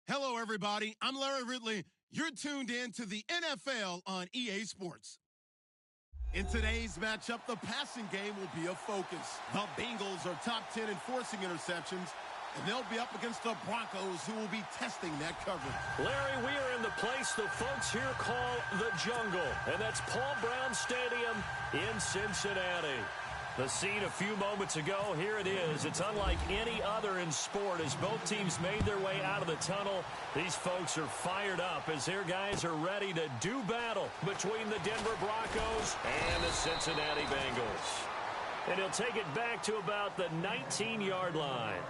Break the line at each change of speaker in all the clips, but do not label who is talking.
Hello, everybody. I'm Larry Ridley. You're tuned in to the NFL on EA Sports. In today's matchup, the passing game will be a focus. The Bengals are top 10 in forcing interceptions, and they'll be up against the Broncos, who will be testing that coverage.
Larry, we are in the place the folks here call the jungle, and that's Paul Brown Stadium in Cincinnati. The scene a few moments ago, here it is. It's unlike any other in sport as both teams made their way out of the tunnel. These folks are fired up as their guys are ready to do battle between the Denver Broncos and the Cincinnati Bengals. And he'll take it back to about the 19-yard line.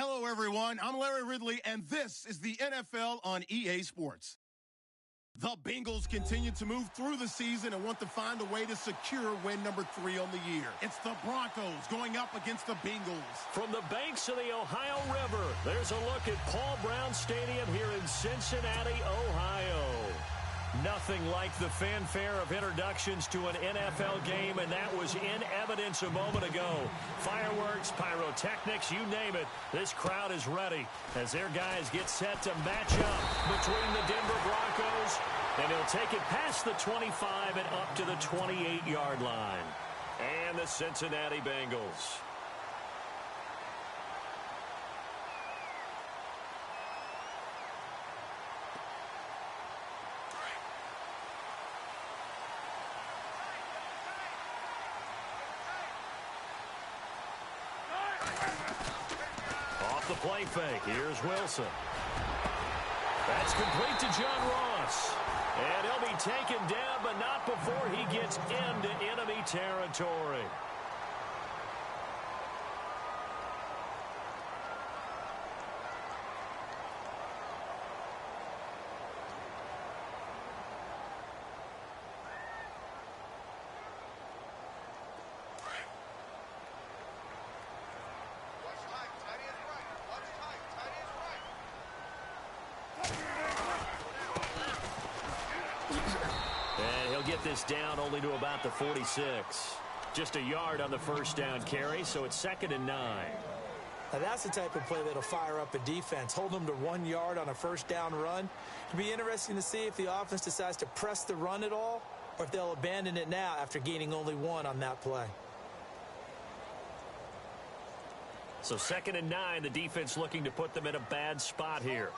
Hello, everyone. I'm Larry Ridley, and this is the NFL on EA Sports. The Bengals continue to move through the season and want to find a way to secure win number 3 on the year. It's the Broncos going up against the Bengals.
From the banks of the Ohio River, there's a look at Paul Brown Stadium here in Cincinnati, Ohio. Nothing like the fanfare of introductions to an NFL game, and that was in evidence a moment ago. Fireworks, pyrotechnics, you name it. This crowd is ready as their guys get set to match up between the Denver Broncos, and he'll take it past the 25 and up to the 28-yard line. And the Cincinnati Bengals. The play fake. Here's Wilson. That's complete to John Ross. And he'll be taken down, but not before he gets into enemy territory. Get this down only to about the 46. Just a yard on the first down carry, so it's 2nd and 9.
Now that's the type of play that'll fire up a defense. Hold them to 1 yard on a first down run. It'll be interesting to see if the offense decides to press the run at all, or if they'll abandon it now after gaining only 1 on that play.
So 2nd and 9, the defense looking to put them in a bad spot here.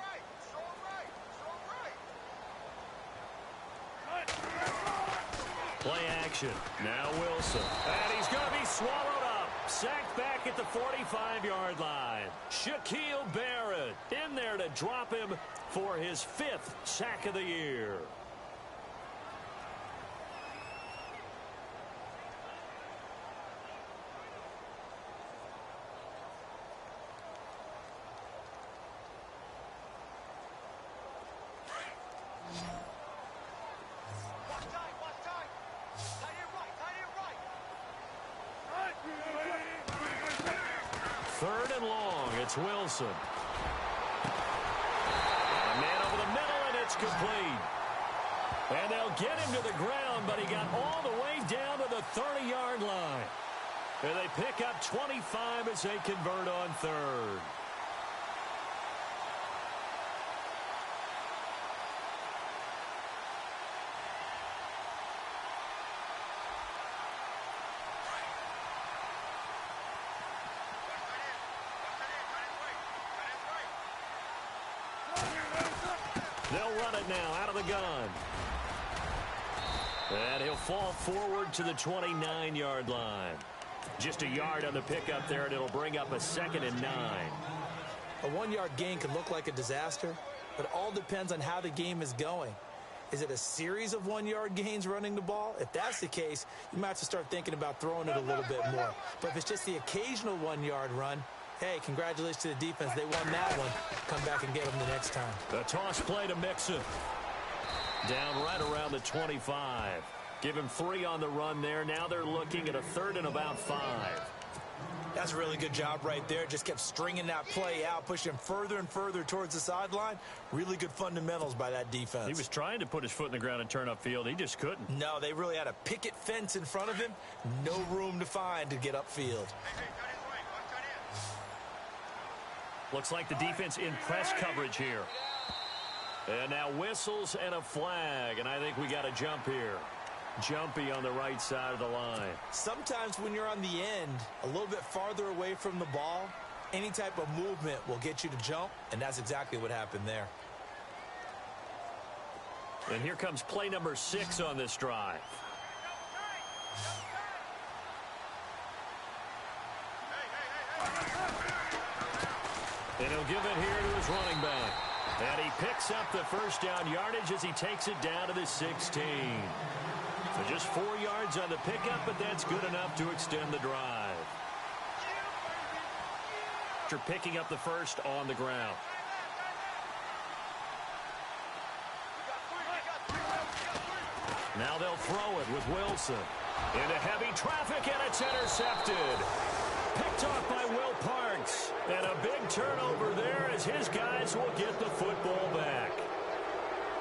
Play action. Now Wilson. And he's going to be swallowed up. Sacked back at the 45-yard line. Shaquille Barrett in there to drop him for his 5th sack of the year. Third and long, it's Wilson. A man over the middle, and it's complete. And they'll get him to the ground, but he got all the way down to the 30-yard line. And they pick up 25 as they convert on 3rd. They'll run it now out of the gun. And he'll fall forward to the 29-yard line. Just a yard on the pickup there, and it'll bring up a 2nd and 9.
A 1-yard gain can look like a disaster, but it all depends on how the game is going. Is it a series of 1-yard gains running the ball? If that's the case, you might have to start thinking about throwing it a little bit more. But if it's just the occasional 1-yard run, hey, congratulations to the defense. They won that one. Come back and get them the next time.
The toss play to Mixon. Down right around the 25. Give him 3 on the run there. Now they're looking at a 3rd and about 5.
That's a really good job right there. Just kept stringing that play out, pushing him further and further towards the sideline. Really good fundamentals by that defense.
He was trying to put his foot in the ground and turn upfield. He just couldn't.
No, they really had a picket fence in front of him. No room to find to get upfield.
Looks like the defense in press coverage here. And now whistles and a flag, and I think we got a jump here. Jumpy on the right side of the line.
Sometimes when you're on the end, a little bit farther away from the ball, any type of movement will get you to jump, and that's exactly what happened there.
And here comes play number 6 on this drive. And he'll give it here to his running back. And he picks up the first down yardage as he takes it down to the 16. So just 4 yards on the pickup, but that's good enough to extend the drive. after picking up the first on the ground. Now they'll throw it with Wilson. Into heavy traffic, and it's intercepted. Picked off by Will Parks. And a big turnover there as his guys will get the football back.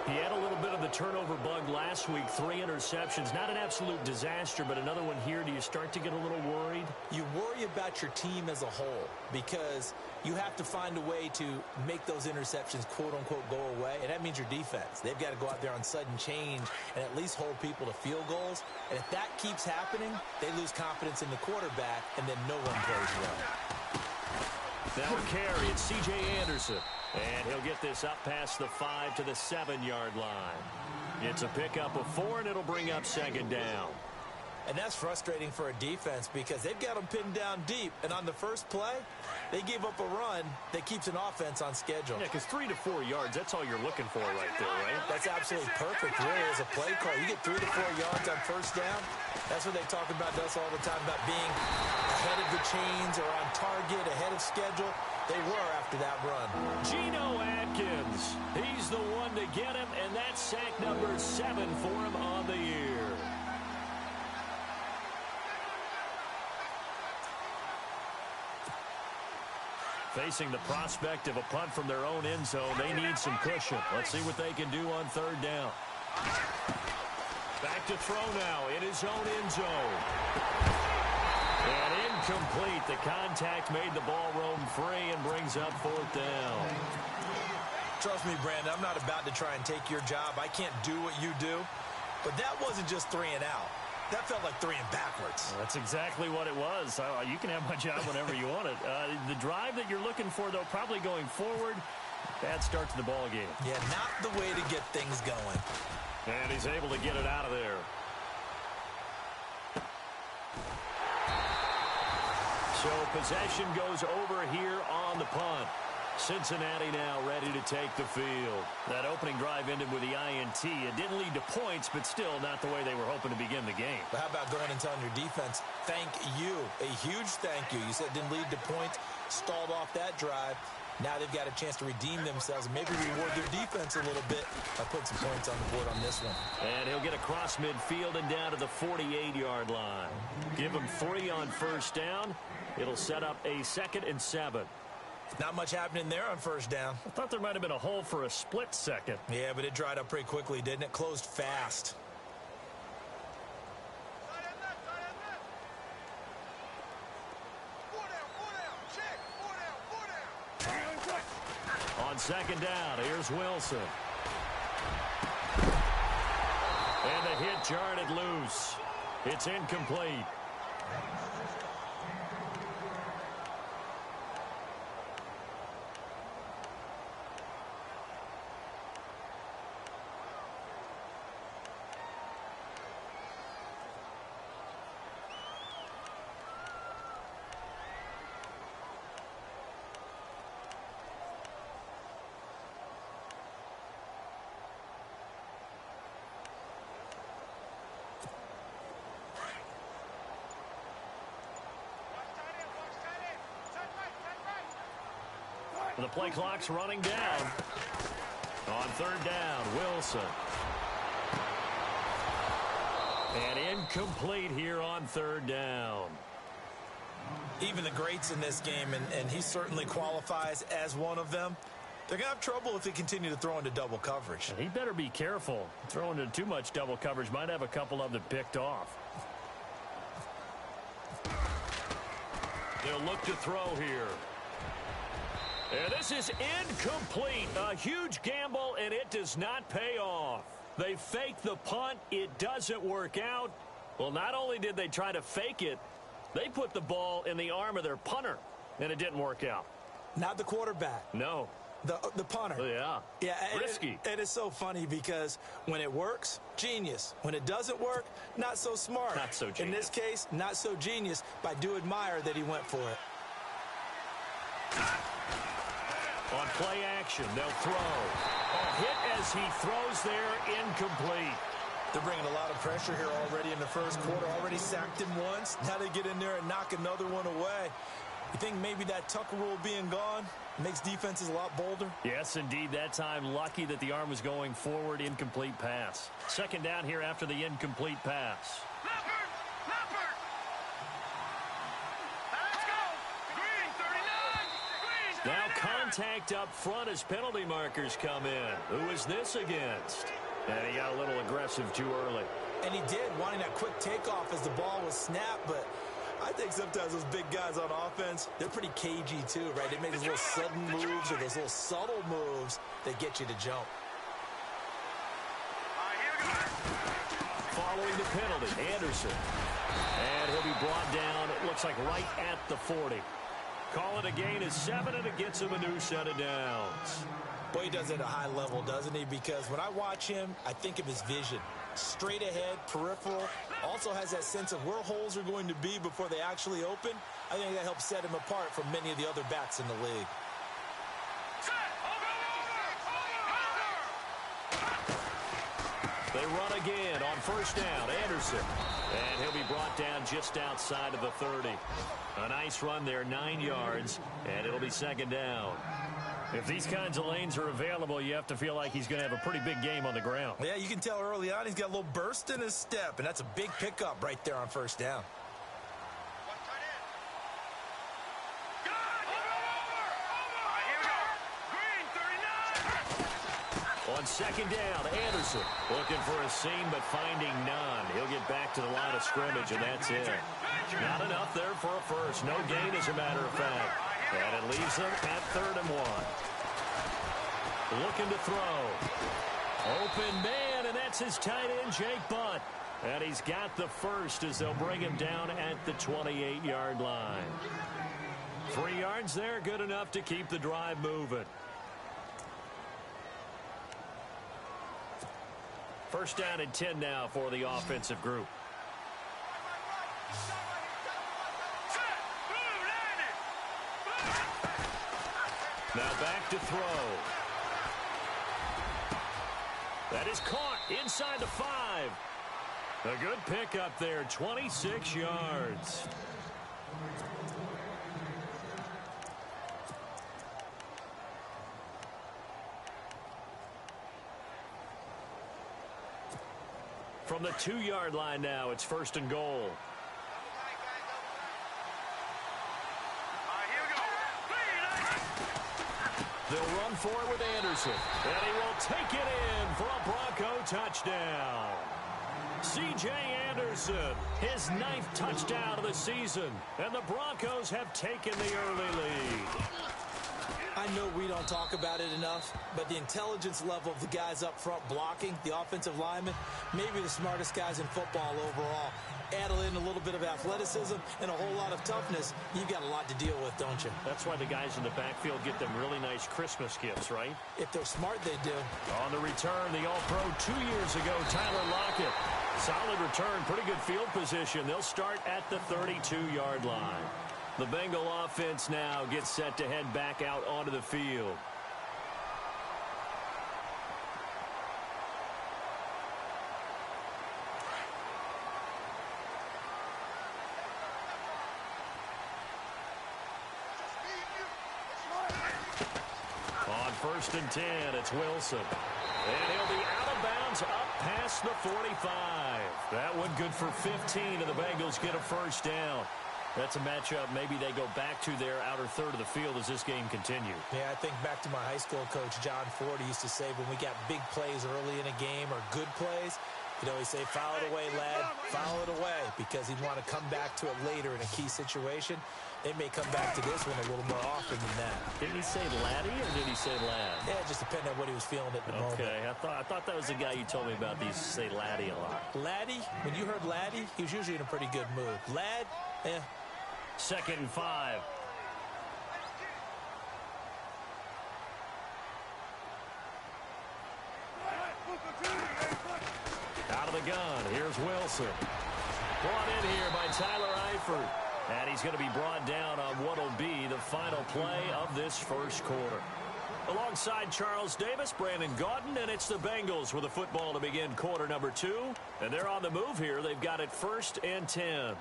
He had a little bit of the turnover bug last week, 3 interceptions. Not an absolute disaster, but another one here. Do you start to get a little worried?
You worry about your team as a whole because you have to find a way to make those interceptions, quote-unquote, go away, and that means your defense. They've got to go out there on sudden change and at least hold people to field goals. And if that keeps happening, they lose confidence in the quarterback, and then no one plays well.
Now a carry, it's C.J. Anderson. And he'll get this up past the 5 to the 7-yard line. It's a pickup of 4, and it'll bring up second down.
And that's frustrating for a defense because they've got them pinned down deep. And on the first play, they gave up a run that keeps an offense on schedule.
Yeah, because 3 to 4 yards, that's all you're looking for right there, right?
That's absolutely perfect, really, as a play call. You get 3 to 4 yards on first down. That's what they talk about to us all the time, about being ahead of the chains or on target, ahead of schedule. They were after that run.
Geno Atkins. He's the one to get him, and that's sack number 7 for him on the year. Facing the prospect of a punt from their own end zone, they need some cushion. Let's see what they can do on third down. Back to throw now in his own end zone. And incomplete. The contact made the ball roam free and brings up fourth down.
Trust me, Brandon, I'm not about to try and take your job. I can't do what you do. But that wasn't just 3 and out. That felt like 3 and backwards.
That's exactly what it was. You can have my job whenever you want it. The drive that you're looking for, though, probably going forward. Bad start to the ball game.
Yeah, not the way to get things going.
And he's able to get it out of there. So possession goes over here on the punt. Cincinnati now ready to take the field. That opening drive ended with the INT. It didn't lead to points, but still not the way they were hoping to begin the game.
But how about going and telling your defense, thank you, a huge thank you. You said it didn't lead to points, stalled off that drive. Now they've got a chance to redeem themselves and maybe reward their defense a little bit by putting some points on the board on this one.
And he'll get across midfield and down to the 48-yard line. Give him 3 on first down. It'll set up a 2nd and 7.
Not much happening there on first down.
I thought there might have been a hole for a split second.
Yeah, but it dried up pretty quickly, didn't it? Closed fast.
On second down, here's Wilson. And the hit jarred it loose. It's incomplete. The play clock's running down. On third down, Wilson. And incomplete here on third down.
Even the greats in this game, and he certainly qualifies as one of them, they're going to have trouble if they continue to throw into double coverage.
And he better be careful. Throwing into too much double coverage might have a couple of them picked off. They'll look to throw here. And this is incomplete. A huge gamble, and it does not pay off. They fake the punt. It doesn't work out. Well, not only did they try to fake it, they put the ball in the arm of their punter, and it didn't work out.
Not the quarterback.
No.
The punter.
Yeah. Risky.
It is so funny because when it works, genius. When it doesn't work, not so smart.
Not so genius.
In this case, not so genius, but I do admire that he went for it.
On play action, they'll throw. A hit as he throws there, incomplete.
They're bringing a lot of pressure here already in the first quarter. Already sacked him once. Now they get in there and knock another one away. You think maybe that Tucker rule being gone makes defenses a lot bolder?
Yes, indeed. That time, lucky that the arm was going forward. Incomplete pass. Second down here after the incomplete pass. Now contact up front as penalty markers come in. Who is this against? And he got a little aggressive too early.
And he did, wanting that quick takeoff as the ball was snapped, but I think sometimes those big guys on offense, they're pretty cagey too, right? They make those little sudden moves or those little subtle moves that get you to jump.
Following the penalty, Anderson. And he'll be brought down, it looks like right at the 40. Call it a gain of 7, and it gets him a new set of downs.
Boy, he does it at a high level, doesn't he? Because when I watch him, I think of his vision. Straight ahead, peripheral, also has that sense of where holes are going to be before they actually open. I think that helps set him apart from many of the other backs in the league.
They run again on first down, Anderson. And he'll be brought down just outside of the 30. A nice run there, 9 yards, and it'll be second down. If these kinds of lanes are available, you have to feel like he's going to have a pretty big game on the ground.
Yeah, you can tell early on he's got a little burst in his step, and that's a big pickup right there on first down.
On second down, Anderson looking for a seam but finding none. He'll get back to the line of scrimmage, and that's it. Not enough there for a first. No gain, as a matter of fact. And it leaves them at 3rd and 1. Looking to throw. Open man, and that's his tight end, Jake Butt. And he's got the first as they'll bring him down at the 28-yard line. 3 yards there, good enough to keep the drive moving. First down and 10 now for the offensive group. Now back to throw. That is caught inside the 5. A good pickup there, 26 yards. From the 2-yard line now, it's 1st and goal. They'll run for it with Anderson, and he will take it in for a Bronco touchdown. C.J. Anderson, his 9th touchdown of the season, and the Broncos have taken the early lead.
I know we don't talk about it enough, but the intelligence level of the guys up front blocking, the offensive linemen, maybe the smartest guys in football overall. Add in a little bit of athleticism and a whole lot of toughness, you've got a lot to deal with, don't you?
That's why the guys in the backfield get them really nice Christmas gifts, right?
If they're smart, they do.
On the return, the All-Pro 2 years ago, Tyler Lockett. Solid return, pretty good field position. They'll start at the 32-yard line. The Bengal offense now gets set to head back out onto the field. On 1st and 10, it's Wilson. And he'll be out of bounds up past the 45. That one good for 15, and the Bengals get a first down. That's a matchup maybe they go back to their outer third of the field as this game continues.
Yeah, I think back to my high school coach, John Ford. He used to say when we got big plays early in a game or good plays, he'd always say, foul it away, lad, foul it away, because he'd want to come back to it later in a key situation. They may come back to this one a little more often than that.
Did he say laddie or did he say lad?
Yeah, it just depended on what he was feeling at the moment.
Okay, I thought that was the guy you told me about. He used to say laddie a lot.
Laddie, when you heard laddie, he was usually in a pretty good mood. Lad, yeah.
2nd and 5. Out of the gun, here's Wilson. Brought in here by Tyler Eifert. And he's going to be brought down on what will be the final play of this first quarter. Alongside Charles Davis, Brandon Gaudin, and it's the Bengals with the football to begin quarter number 2. And they're on the move here. They've got it 1st and 10.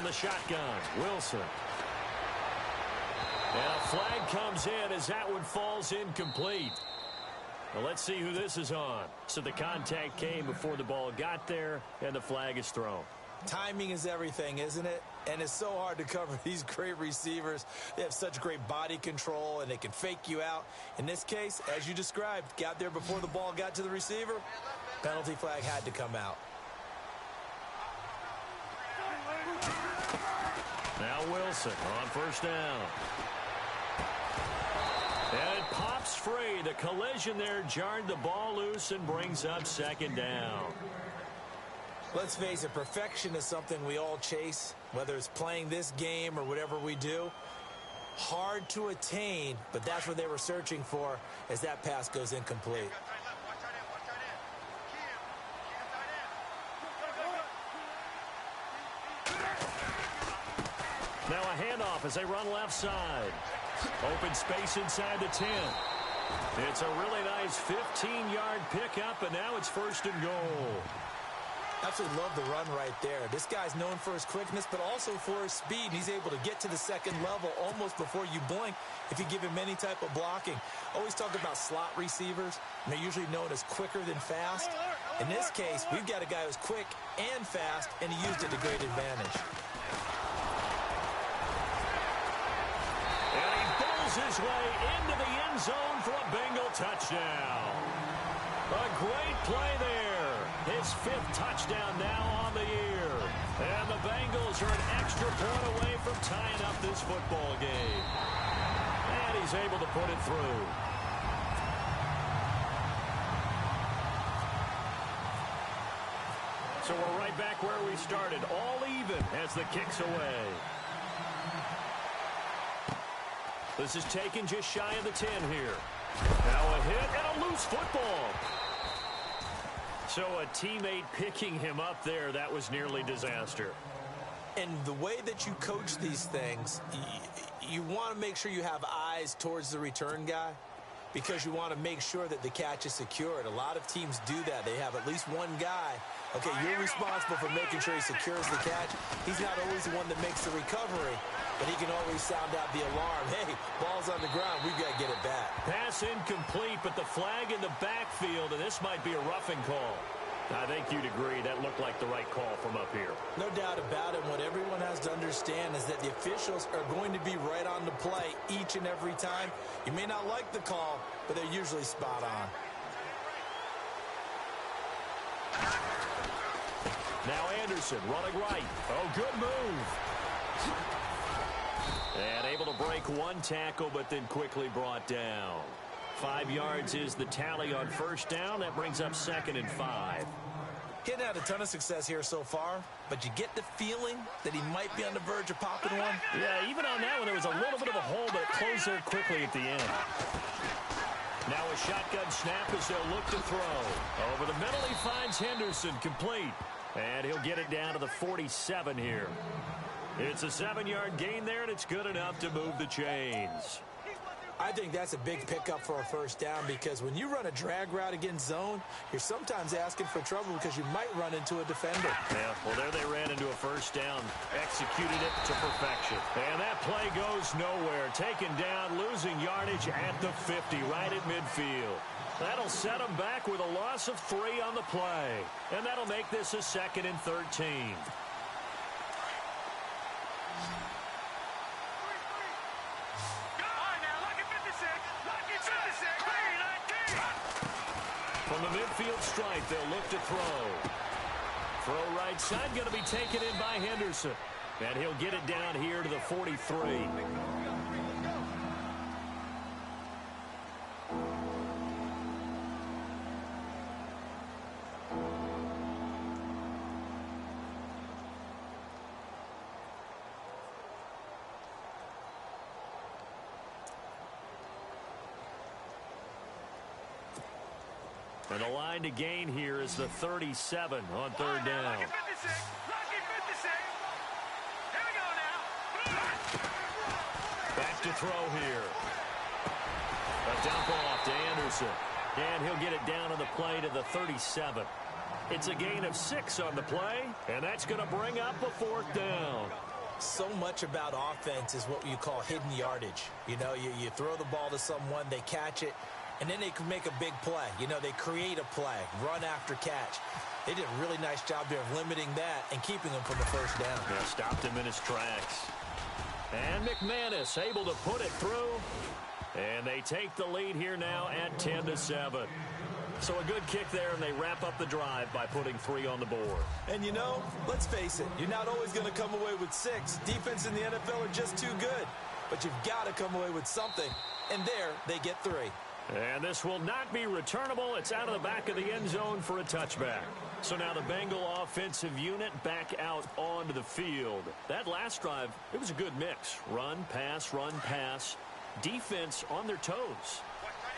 from the shotgun. Wilson. And a flag comes in as that one falls incomplete. Well, let's see who this is on. So the contact came before the ball got there, and the flag is thrown.
Timing is everything, isn't it? And it's so hard to cover these great receivers. They have such great body control, and they can fake you out. In this case, as you described, got there before the ball got to the receiver. Penalty flag had to come out.
Now Wilson on first down. And it pops free. The collision there jarred the ball loose and brings up second down.
Let's face it, perfection is something we all chase, whether it's playing this game or whatever we do. Hard to attain, but that's what they were searching for as that pass goes incomplete.
Now a handoff as they run left side. Open space inside the 10. It's a really nice 15-yard pickup, and now it's first and goal.
Absolutely love the run right there. This guy's known for his quickness, but also for his speed. He's able to get to the second level almost before you blink if you give him any type of blocking. Always talk about slot receivers, and they're usually known as quicker than fast. In this case, we've got a guy who's quick and fast, and he used it to great advantage.
And he bowls his way into the end zone for a Bengal touchdown. A great play there. His 5th touchdown now on the year. And the Bengals are an extra point away from tying up this football game. And he's able to put it through. So we're right back where we started. All even as the kick's away. This is taken just shy of the 10 here. Now a hit and a loose football. So a teammate picking him up there, that was nearly disaster.
And the way that you coach these things, you want to make sure you have eyes towards the return guy because you want to make sure that the catch is secured. A lot of teams do that. They have at least one guy. Okay, you're responsible for making sure he secures the catch. He's not always the one that makes the recovery, but he can always sound out the alarm. Hey, ball's on the ground. We've got to get it back.
Pass incomplete, but the flag in the backfield, and this might be a roughing call. I think you'd agree that looked like the right call from up here.
No doubt about it. What everyone has to understand is that the officials are going to be right on the play each and every time. You may not like the call, but they're usually spot on.
Now Anderson running right. Oh, good move. And able to break one tackle, but then quickly brought down. 5 yards is the tally on first down. That brings up 2nd and 5.
He hadn't had a ton of success here so far, but you get the feeling that he might be on the verge of popping one.
Yeah, even on that one, there was a little bit of a hole, but it closed there quickly at the end. Now a shotgun snap as they'll look to throw. Over the middle, he finds Henderson complete. And he'll get it down to the 47 here. It's a 7-yard gain there, and it's good enough to move the chains.
I think that's a big pickup for a first down because when you run a drag route against zone, you're sometimes asking for trouble because you might run into a defender.
Yeah, well, there they ran into a first down, executed it to perfection. And that play goes nowhere. Taken down, losing yardage at the 50, right at midfield. That'll set them back with a loss of 3 on the play. And that'll make this a 2nd and 13. From the midfield stripe, they'll look to throw. Throw right side, going to be taken in by Henderson. And he'll get it down here to the 43. And the line to gain here is the 37 on 3rd down. Back to throw here. A dump off to Anderson. And he'll get it down on the play to the 37. It's a gain of 6 on the play, and that's going to bring up a 4th down.
So much about offense is what you call hidden yardage. You know, you throw the ball to someone, they catch it, and then they can make a big play. You know, they create a play, run after catch. They did a really nice job there of limiting that and keeping him from the first down.
Yeah, stopped him in his tracks. And McManus able to put it through. And they take the lead here now at 10-7. So a good kick there, and they wrap up the drive by putting 3 on the board.
And, you know, let's face it, you're not always going to come away with 6. Defense in the NFL are just too good. But you've got to come away with something. And there, they get 3.
And this will not be returnable. It's out of the back of the end zone for a touchback. So now the Bengal offensive unit back out onto the field. That last drive, it was a good mix. Run, pass, defense on their toes.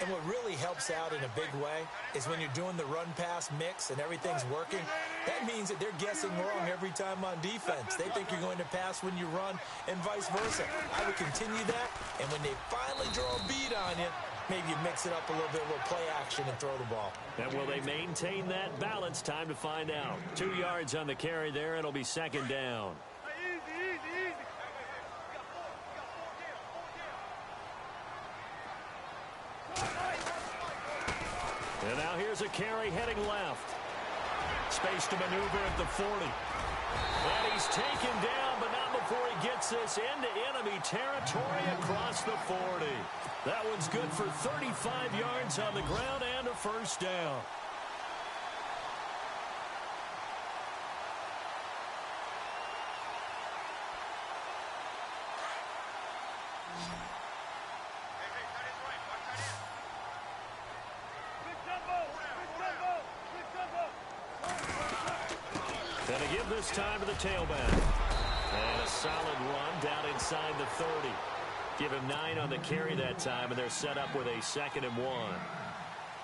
And what really helps out in a big way is when you're doing the run-pass mix and everything's working, that means that they're guessing wrong every time on defense. They think you're going to pass when you run and vice versa. I would continue that, and when they finally draw a bead on you, maybe you mix it up a little bit, a little play action, and throw the ball.
And will they maintain that balance? Time to find out. 2 yards on the carry there. It'll be second down. And now here's a carry heading left. Space to maneuver at the 40. And he's taken down, but not before he gets this into enemy territory across the 40. That one's good for 35 yards on the ground and a first down. Gonna give this time to the tailback. And a solid run down inside the 30. Give him 9 on the carry that time, and they're set up with a 2nd and 1.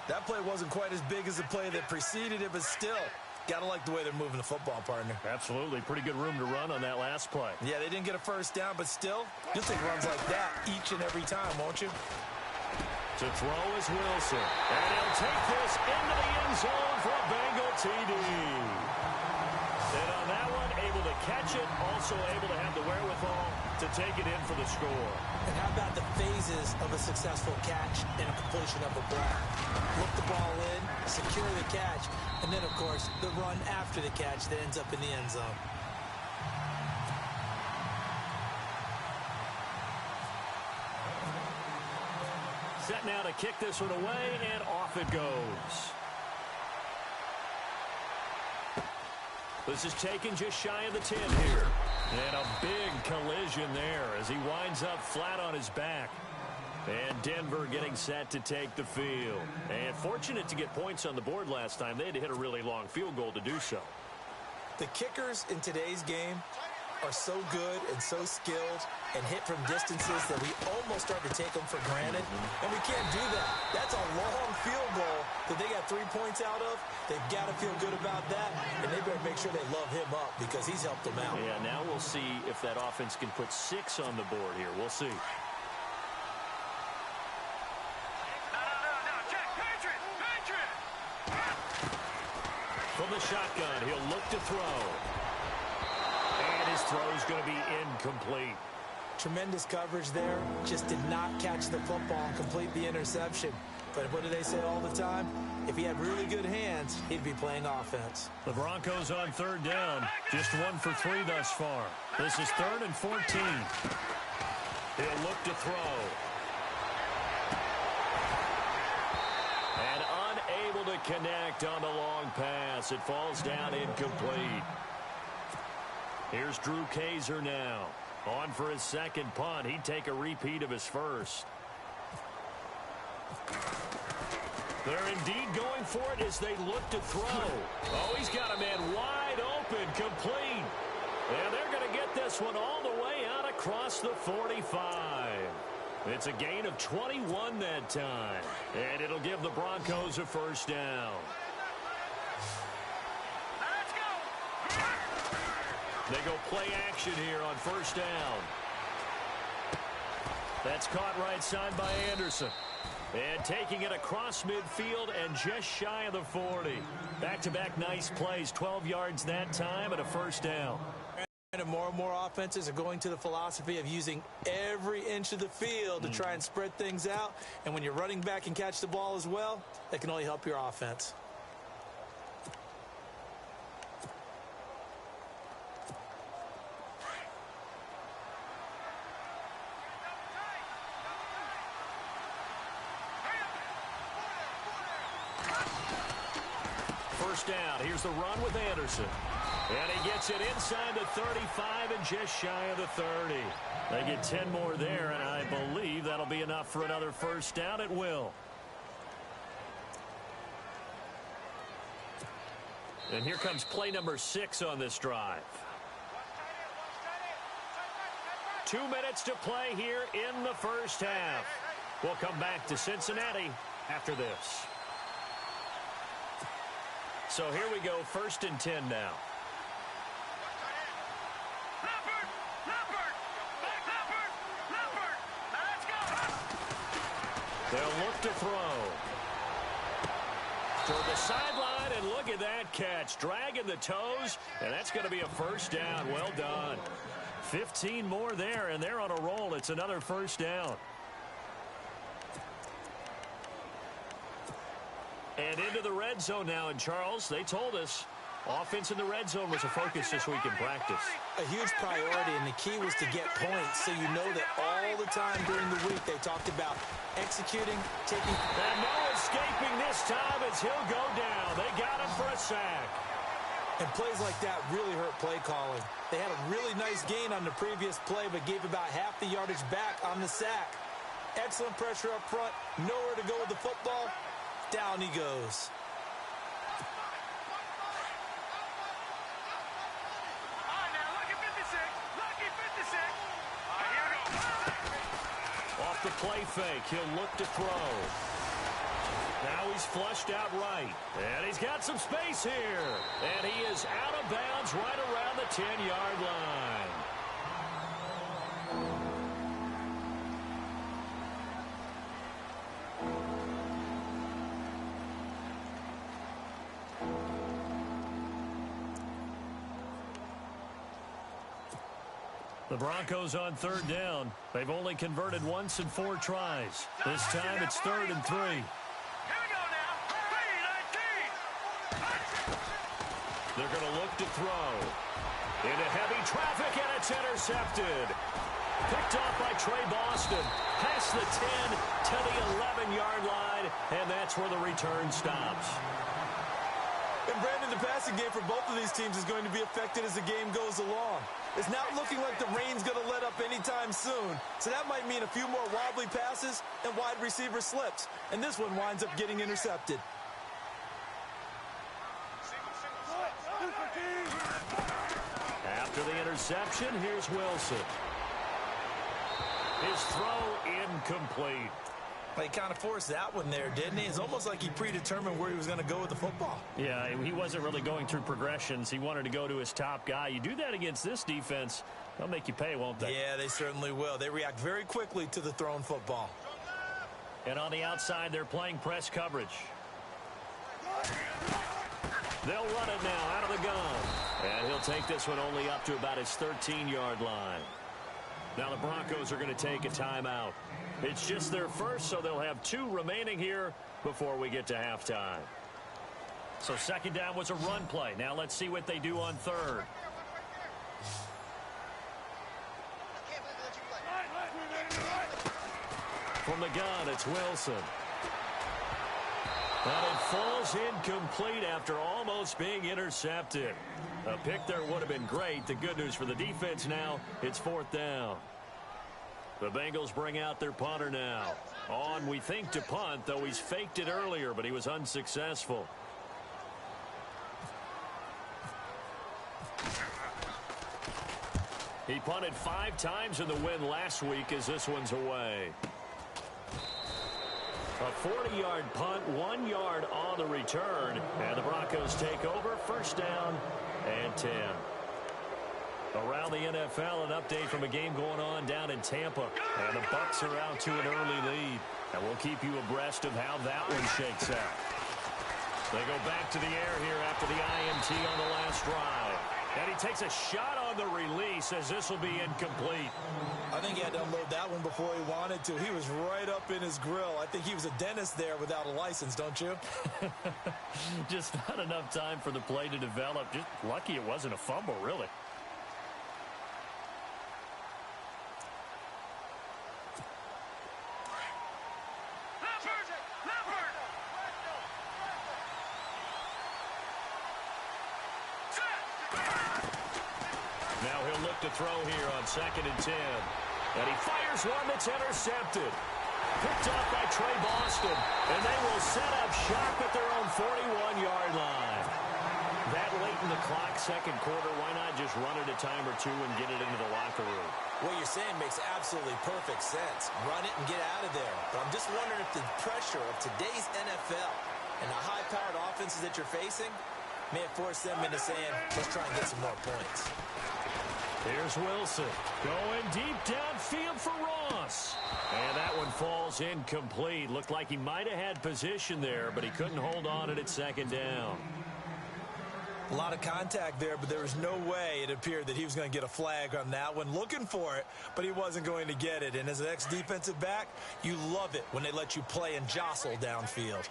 That play wasn't quite as big as the play that preceded it, but still, gotta like the way they're moving the football, partner.
Absolutely. Pretty good room to run on that last play.
Yeah, they didn't get a first down, but still, you'll take runs like that each and every time, won't you?
To throw is Wilson. And he'll take this into the end zone for a Bengal TD. And on that one, able to catch it, also able to have the wherewithal to take it in for the score.
And how about the phases of a successful catch and a completion of a ball? Look the ball in, secure the catch, and then, of course, the run after the catch that ends up in the end zone.
Set now to kick this one away, and off it goes. This is taken just shy of the 10 here. And a big collision there as he winds up flat on his back. And Denver getting set to take the field. And fortunate to get points on the board last time. They had to hit a really long field goal to do so.
The kickers in today's game are so good and so skilled and hit from distances that we almost start to take them for granted. And we can't do that. That's a long field goal that they got 3 points out of. They've got to feel good about that, and they better make sure they love him up because he's helped them out.
Yeah, now we'll see if that offense can put 6 on the board here. We'll see. From the shotgun, he'll look to throw. And his throw is going to be incomplete.
Tremendous coverage there. Just did not catch the football and complete the interception. But what do they say all the time? If he had really good hands, he'd be playing offense.
The Broncos on 3rd down. Just 1 for 3 thus far. This is 3rd and 14. He'll look to throw. And unable to connect on the long pass. It falls down incomplete. Here's Drew Kaiser now. On for his 2nd punt. He'd take a repeat of his first. They're indeed going for it as they look to throw. Oh, he's got a man wide open, complete. And they're going to get this one all the way out across the 45. It's a gain of 21 that time. And it'll give the Broncos a first down. They go play action here on 1st down. That's caught right side by Anderson. And taking it across midfield and just shy of the 40. Back-to-back nice plays. 12 yards that time and a first down.
And granted, more and more offenses are going to the philosophy of using every inch of the field to try and spread things out. And when you're running back and catch the ball as well, that can only help your offense.
First down. Here's the run with Anderson. And he gets it inside the 35 and just shy of the 30. They get 10 more there, and I believe that'll be enough for another first down. It will. And here comes play number 6 on this drive. 2 minutes to play here in the first half. We'll come back to Cincinnati after this. So here we go, 1st and 10 now. They'll look to throw. Toward the sideline, and look at that catch. Dragging the toes, and that's going to be a first down. Well done. 15 more there, and they're on a roll. It's another first down. And into the red zone now. And, Charles, they told us offense in the red zone was a focus this week in practice.
A huge priority, and the key was to get points. So you know that all the time during the week they talked about executing, taking.
And no escaping this time as he'll go down. They got him for a sack.
And plays like that really hurt play calling. They had a really nice gain on the previous play, but gave about half the yardage back on the sack. Excellent pressure up front. Nowhere to go with the football. Down he goes.
Off the play fake, he'll look to throw. Now he's flushed out right. And he's got some space here. And he is out of bounds right around the 10-yard line. The Broncos on 3rd down. They've only converted once in 4 tries. This time it's 3rd and 3.
Here we go now. 3-19.
They're going to look to throw. Into heavy traffic, and it's intercepted. Picked off by Trey Boston. Past the 10 to the 11-yard line, and that's where the return stops.
And Brandon, the passing game for both of these teams is going to be affected as the game goes along. It's not looking like the rain's going to let up anytime soon. So that might mean a few more wobbly passes and wide receiver slips. And this one winds up getting intercepted.
After the interception, here's Wilson. His throw incomplete.
Well, he kind of forced that one there, didn't he? It's almost like he predetermined where he was going to go with the football.
Yeah, he wasn't really going through progressions. He wanted to go to his top guy. You do that against this defense, they'll make you pay, won't they?
Yeah, they certainly will. They react very quickly to the thrown football.
And on the outside, they're playing press coverage. They'll run it now out of the gun. And he'll take this one only up to about his 13-yard line. Now the Broncos are going to take a timeout. It's just their first, so they'll have 2 remaining here before we get to halftime. So 2nd down was a run play. Now let's see what they do on 3rd. From the gun, it's Wilson. And it falls incomplete after almost being intercepted. A pick there would have been great. The good news for the defense now, it's 4th down. The Bengals bring out their punter now. On, we think, to punt, though he's faked it earlier, but he was unsuccessful. He punted 5 times in the win last week as this one's away. A 40-yard punt, 1 yard on the return. And the Broncos take over, 1st down and 10. Around the NFL, an update from a game going on down in Tampa. And the Bucs are out to an early lead. And we'll keep you abreast of how that one shakes out. They go back to the air here after the INT on the last drive. And he takes a shot on the release as this will be incomplete.
I think he had to unload that one before he wanted to. He was right up in his grill. I think he was a dentist there without a license, don't you?
Just not enough time for the play to develop. Just lucky it wasn't a fumble, really. Now he'll look to throw here on 2nd and 10. And he fires one that's intercepted. Picked off by Trey Boston. And they will set up shop at their own 41-yard line. That late in the clock, second quarter, why not just run it a time or two and get it into the locker room?
What you're saying makes absolutely perfect sense. Run it and get out of there. But I'm just wondering if the pressure of today's NFL and the high-powered offenses that you're facing may have forced them into saying, let's try and get some more points.
Here's Wilson going deep downfield for Ross. And that one falls incomplete. Looked like he might have had position there, but he couldn't hold on at 2nd down.
A lot of contact there, but there was no way it appeared that he was going to get a flag on that one. Looking for it, but he wasn't going to get it. And as an ex-defensive back, you love it when they let you play and jostle downfield.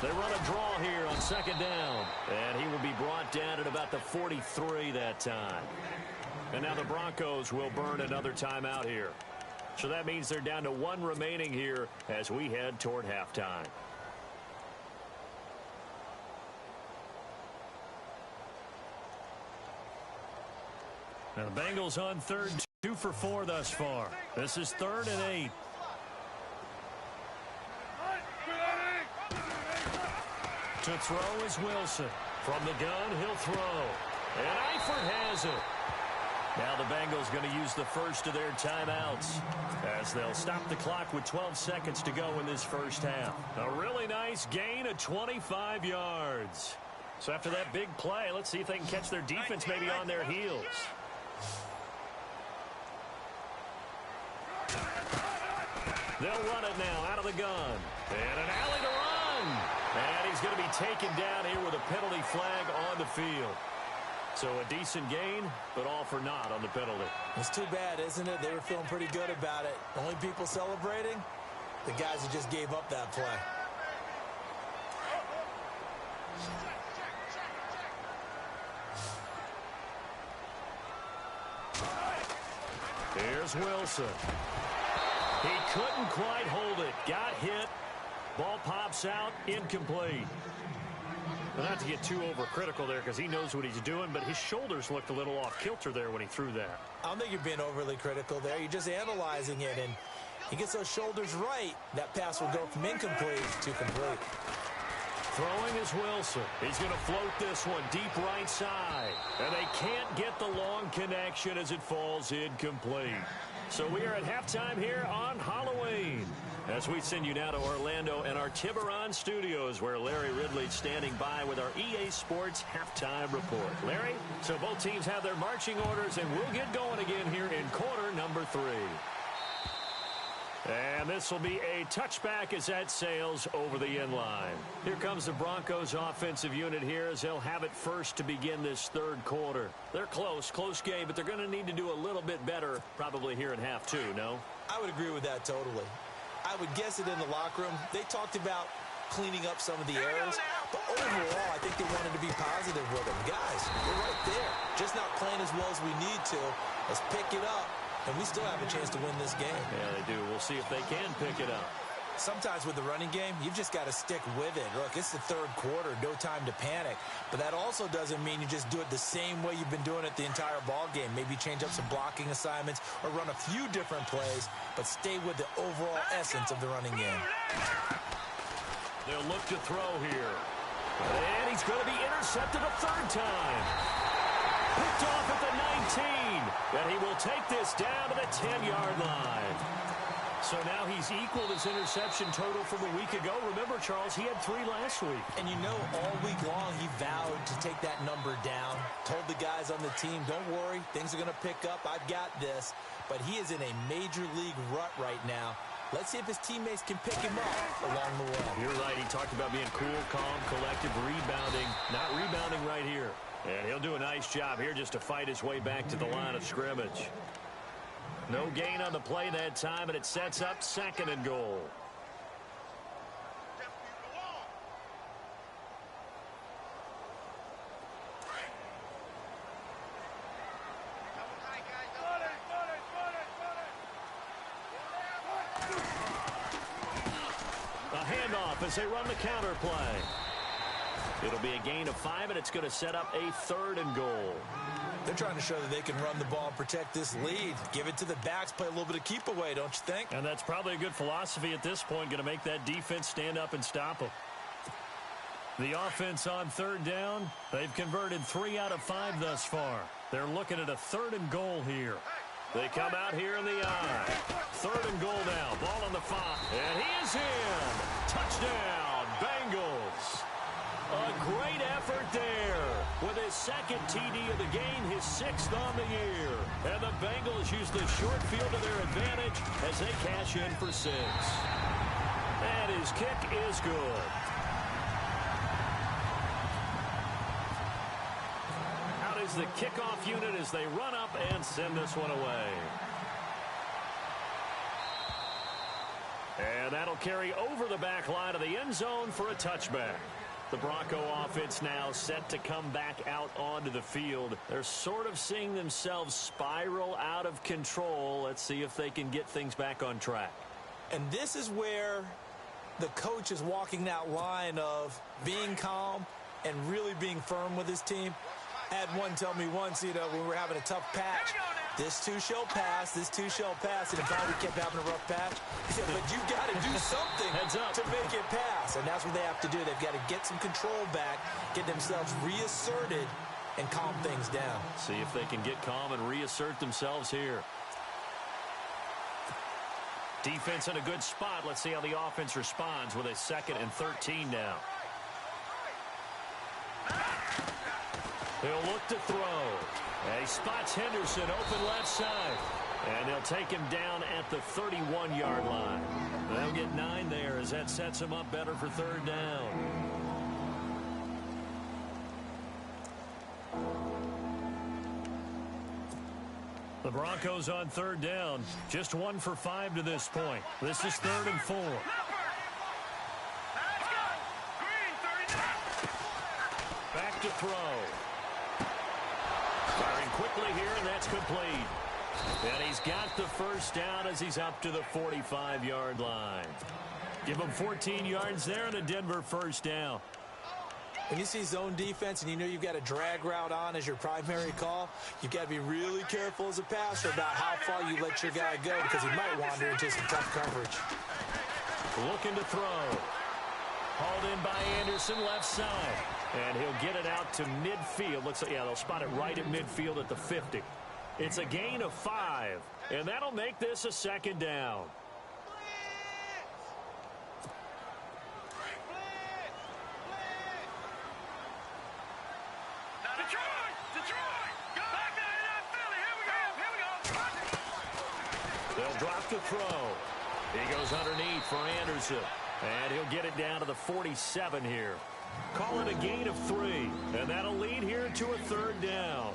They run a draw here on 2nd down. And he will be brought down at about the 43 that time. And now the Broncos will burn another timeout here. So that means they're down to 1 remaining here as we head toward halftime. Now the Bengals on 3rd, 2 for 4 thus far. This is 3rd and 8. To throw is Wilson. From the gun, he'll throw. And Eifert has it. Now the Bengals going to use the first of their timeouts as they'll stop the clock with 12 seconds to go in this first half. A really nice gain of 25 yards. So after that big play, let's see if they can catch their defense maybe on their heels. They'll run it now out of the gun. And an alley to run. And he's going to be taken down here with a penalty flag on the field. So a decent gain, but all for naught on the penalty.
It's too bad, isn't it? They were feeling pretty good about it. Only people celebrating, the guys who just gave up that play.
Here's Wilson. He couldn't quite hold it. Got hit. Ball pops out. Incomplete. Well, not to get too overcritical there because he knows what he's doing, but his shoulders looked a little off kilter there when he threw that.
I don't think you're being overly critical there. You're just analyzing it, and he gets those shoulders right. That pass will go from incomplete to complete.
Throwing is Wilson. He's going to float this one deep right side. And they can't get the long connection as it falls incomplete. So we are at halftime here on Halloween. As we send you now to Orlando and our Tiburon studios where Larry Ridley's standing by with our EA Sports halftime report. Larry, so both teams have their marching orders and we'll get going again here in quarter number 3. And this will be a touchback as that sails over the end line. Here comes the Broncos offensive unit here as they'll have it first to begin this third quarter. They're close game, but they're going to need to do a little bit better probably here in half 2, no?
I would agree with that totally. I would guess it in the locker room. They talked about cleaning up some of the errors, but overall, I think they wanted to be positive with them. Guys, we're right there. Just not playing as well as we need to. Let's pick it up. And we still have a chance to win this game.
Yeah, they do. We'll see if they can pick it up.
Sometimes with the running game, you've just got to stick with it. Look, it's the third quarter, no time to panic. But that also doesn't mean you just do it the same way you've been doing it the entire ball game. Maybe change up some blocking assignments or run a few different plays, but stay with the overall essence of the running game.
They'll look to throw here. And he's going to be intercepted a third time. Picked off at the 19. And he will take this down to the 10-yard line. So now he's equaled his interception total from a week ago. Remember, Charles, he had 3 last week.
And you know, all week long he vowed to take that number down. Told the guys on the team, don't worry, things are going to pick up. I've got this. But he is in a major league rut right now. Let's see if his teammates can pick him up along the way.
You're right. He talked about being cool, calm, collective, rebounding. Not rebounding right here. And he'll do a nice job here just to fight his way back to the line of scrimmage. No gain on the play that time, and it sets up 2nd and goal. As they run the counter play. It'll be a gain of 5, and it's going to set up a 3rd and goal.
They're trying to show that they can run the ball and protect this lead. Give it to the backs, play a little bit of keep away, don't you think?
And that's probably a good philosophy at this point, going to make that defense stand up and stop them. The offense on 3rd down, they've converted 3 out of 5 thus far. They're looking at a 3rd and goal here. They come out here in the eye. 3rd and goal now. Ball on the 5. And he is in. Touchdown, Bengals. A great effort there. With his 2nd TD of the game, his 6th on the year. And the Bengals use the short field to their advantage as they cash in for 6. And his kick is good. Out is the kickoff unit as they run up and send this one away. And that'll carry over the back line of the end zone for a touchback. The Bronco offense now set to come back out onto the field. They're sort of seeing themselves spiral out of control. Let's see if they can get things back on track.
And this is where the coach is walking that line of being calm and really being firm with his team. I had one tell me once, when we were having a tough patch, this too shall pass, this too shall pass, and if we kept having a rough patch, he said, but you got to do something to make it pass, and that's what they have to do. They've got to get some control back, get themselves reasserted, and calm things down.
See if they can get calm and reassert themselves here. Defense in a good spot. Let's see how the offense responds with a 2nd and 13 now. He'll look to throw. And he spots Henderson open left side. And they'll take him down at the 31-yard line. They'll get 9 there as that sets him up better for 3rd down. The Broncos on 3rd down. Just 1 for 5 to this point. This is 3rd and 4. Back to throw. Firing quickly here, and that's complete. And he's got the 1st down as he's up to the 45-yard line. Give him 14 yards there and a Denver 1st down.
When you see zone defense and you know you've got a drag route on as your primary call, you've got to be really careful as a passer about how far you let your guy go because he might wander into some tough coverage.
Looking to throw. Hauled in by Anderson, left side. And he'll get it out to midfield. Looks like, yeah, they'll spot it right at midfield at the 50. It's a gain of 5, and that'll make this a 2nd down. They'll drop to throw. He goes underneath for Anderson. And he'll get it down to the 47 here. Call it a gain of 3. And that'll lead here to a 3rd down.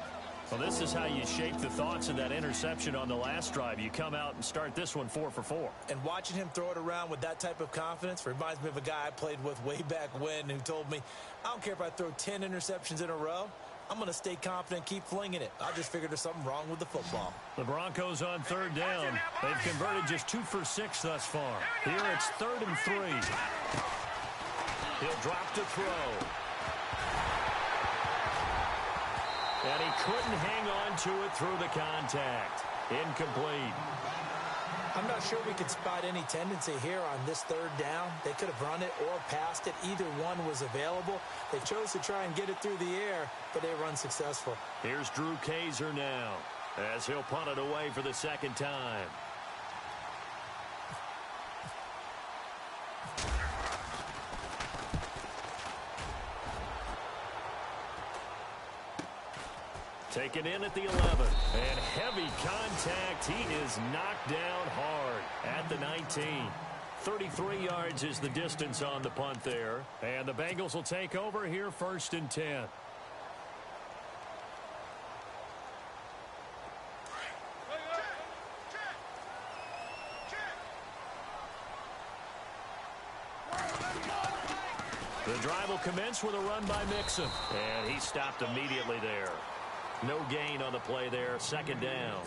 Well, this is how you shape the thoughts of that interception on the last drive. You come out and start this one 4 for 4.
And watching him throw it around with that type of confidence reminds me of a guy I played with way back when who told me, I don't care if I throw 10 interceptions in a row. I'm going to stay confident and keep flinging it. I just figured there's something wrong with the football.
The Broncos on 3rd down. They've converted just 2 for 6 thus far. Here it's 3rd and 3. He'll drop to throw. And he couldn't hang on to it through the contact. Incomplete.
I'm not sure we could spot any tendency here on this 3rd down. They could have run it or passed it. Either one was available. They chose to try and get it through the air, but they were unsuccessful.
Here's Drew Kaiser now as he'll punt it away for the 2nd time. Taken in at the 11. And heavy contact. He is knocked down hard. at the 19. 33 yards is the distance on the punt there. And the Bengals will take over here, 1st and 10. The drive will commence with a run by Mixon. And he stopped immediately there. No gain on the play there. 2nd down.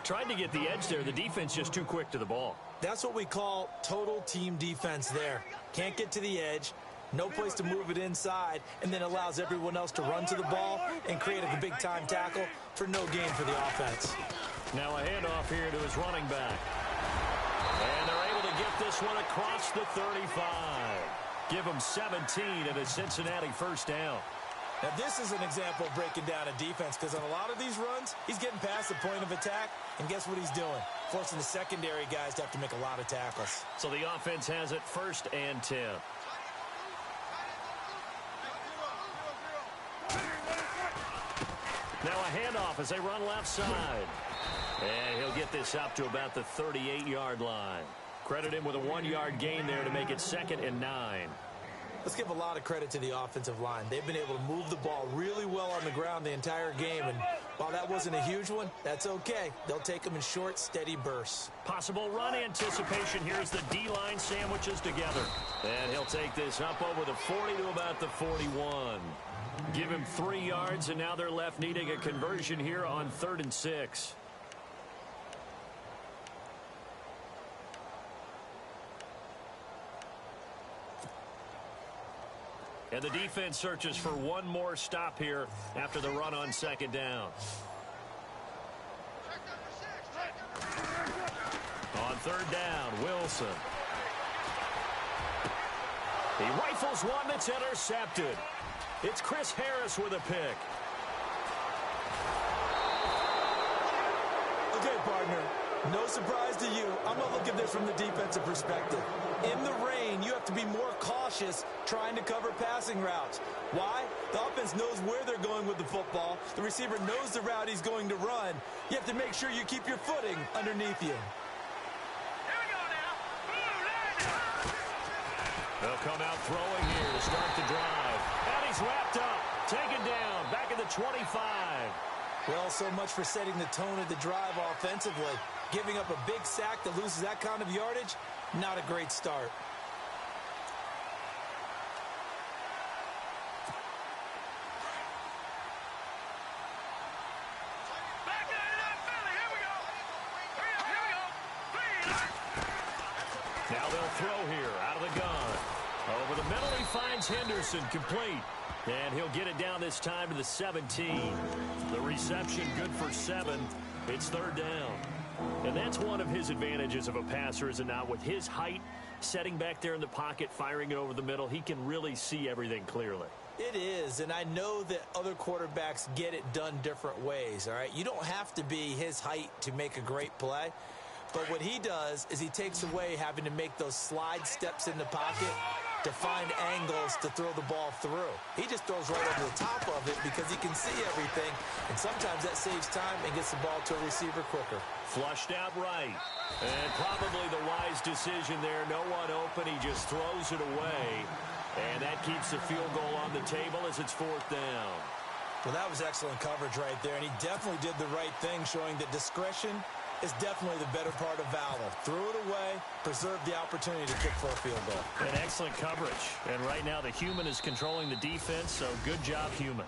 Tried to get the edge there. The defense just too quick to the ball.
That's what we call total team defense there. Can't get to the edge. No place to move it inside. And then allows everyone else to run to the ball and create a big-time tackle for no gain for the offense.
Now a handoff here to his running back. And they're able to get this one across the 35. Give him 17 and a Cincinnati 1st down.
Now, this is an example of breaking down a defense because on a lot of these runs, he's getting past the point of attack, and guess what he's doing? Forcing the secondary guys to have to make a lot of tackles.
So the offense has it 1st and 10. Now a handoff as they run left side. And he'll get this up to about the 38-yard line. Credit him with a 1-yard gain there to make it 2nd and 9.
Let's give a lot of credit to the offensive line. They've been able to move the ball really well on the ground the entire game. And while that wasn't a huge one, that's okay. They'll take them in short, steady bursts.
Possible run anticipation. Here's the D-line sandwiches together. And he'll take this up over the 40 to about the 41. Give him 3 yards, and now they're left needing a conversion here on 3rd and 6. And the defense searches for one more stop here after the run on 2nd down. On 3rd down, Wilson. He rifles one that's intercepted. It's Chris Harris with a pick.
Okay, partner. No surprise to you. I'm going to look at this from the defensive perspective. In the rain, you have to be more cautious trying to cover passing routes. Why? The offense knows where they're going with the football. The receiver knows the route he's going to run. You have to make sure you keep your footing underneath you.
Here we go now.
They'll come out throwing here to start the drive. And he's wrapped up. Taken down. Back at the 25.
Well, so much for setting the tone of the drive offensively. Giving up a big sack that loses that kind of yardage, not a great start.
Back in that Philly. Here we go.
Now they'll throw here out of the gun. Over the middle, he finds Henderson complete. And he'll get it down this time to the 17. The reception good for 7. It's 3rd down. And that's one of his advantages of a passer, is it not? With his height, setting back there in the pocket, firing it over the middle, he can really see everything clearly.
It is, and I know that other quarterbacks get it done different ways, all right? You don't have to be his height to make a great play. But what he does is he takes away having to make those slide steps in the pocket to find angles to throw the ball through. He just throws right over the top of it because he can see everything, and sometimes that saves time and gets the ball to a receiver quicker.
Flushed out right. And probably the wise decision there. No one open. He just throws it away. And that keeps the field goal on the table as it's 4th down.
Well, that was excellent coverage right there, and he definitely did the right thing, showing that discretion is definitely the better part of valor. Threw it away, preserved the opportunity to kick for a field goal.
And excellent coverage. And right now the human is controlling the defense, so good job, human.